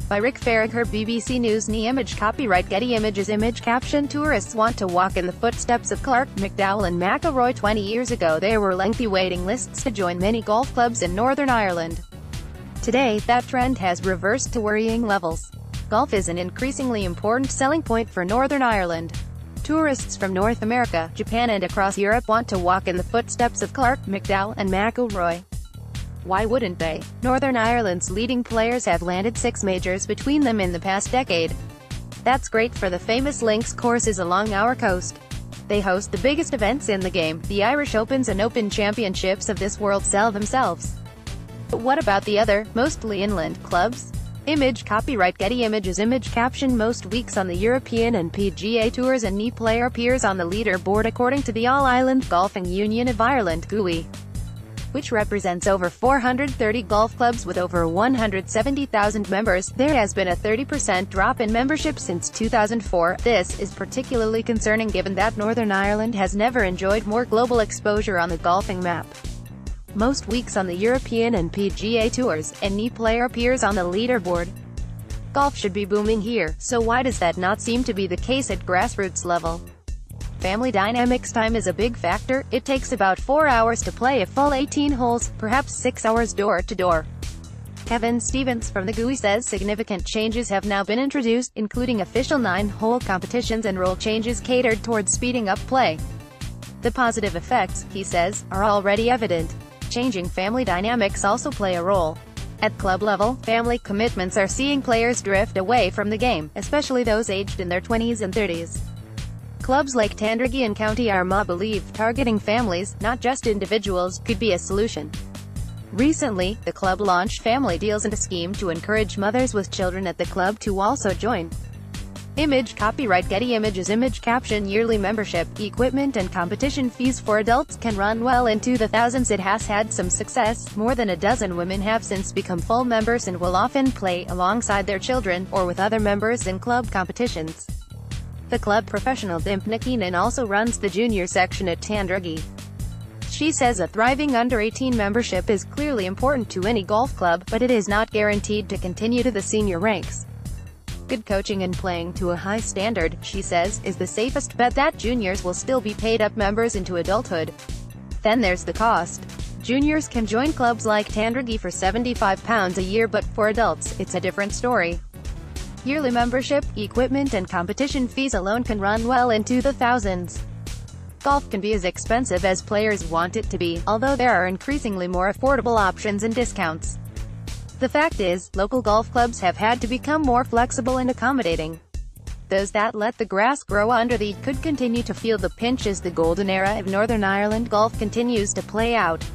By Rick Farragher, BBC News. Image copyright Getty Images. Image caption: Tourists want to walk in the footsteps of Clark, McDowell and McIlroy. 20 years ago there were lengthy waiting lists to join many golf clubs in Northern Ireland. Today, that trend has reversed to worrying levels. Golf is an increasingly important selling point for Northern Ireland. Tourists from North America, Japan and across Europe want to walk in the footsteps of Clark, McDowell and McIlroy. Why wouldn't they? Northern Ireland's leading players have landed 6 majors between them in the past decade. That's great for the famous links courses along our coast. They host the biggest events in the game. The Irish Opens and Open Championships of this world sell themselves. But what about the other, mostly inland, clubs? Image copyright Getty Images. Image caption: Most weeks on the European and PGA Tours, a new player appears on the leaderboard according to the All-Ireland Golfing Union of Ireland (GUI), which represents over 430 golf clubs with over 170,000 members. There has been a 30% drop in membership since 2004. This is particularly concerning given that Northern Ireland has never enjoyed more global exposure on the golfing map. Most weeks on the European and PGA Tours, a new player appears on the leaderboard. Golf should be booming here, so why does that not seem to be the case at grassroots level? Family dynamics. Time is a big factor. It takes about 4 hours to play a full 18 holes, perhaps 6 hours door to door. Kevin Stevens from the GUI says significant changes have now been introduced, including official 9-hole competitions and rule changes catered towards speeding up play. The positive effects, he says, are already evident. Changing family dynamics also play a role. At club level, family commitments are seeing players drift away from the game, especially those aged in their 20s and 30s. Clubs like Tandragee and County Armagh believe targeting families, not just individuals, could be a solution. Recently, the club launched family deals and a scheme to encourage mothers with children at the club to also join. Image copyright Getty Images. Image caption: Yearly membership, equipment and competition fees for adults can run well into the thousands. It has had some success. More than a dozen women have since become full members and will often play alongside their children, or with other members in club competitions. The club professional Dimpna Keenan also runs the junior section at Tandragee. She says a thriving under-18 membership is clearly important to any golf club, but it is not guaranteed to continue to the senior ranks. Good coaching and playing to a high standard, she says, is the safest bet that juniors will still be paid-up members into adulthood. Then there's the cost. Juniors can join clubs like Tandragee for £75 a year, but for adults, it's a different story. Yearly membership, equipment and competition fees alone can run well into the thousands. Golf can be as expensive as players want it to be, although there are increasingly more affordable options and discounts. The fact is, local golf clubs have had to become more flexible and accommodating. Those that let the grass grow under them could continue to feel the pinch as the golden era of Northern Ireland golf continues to play out.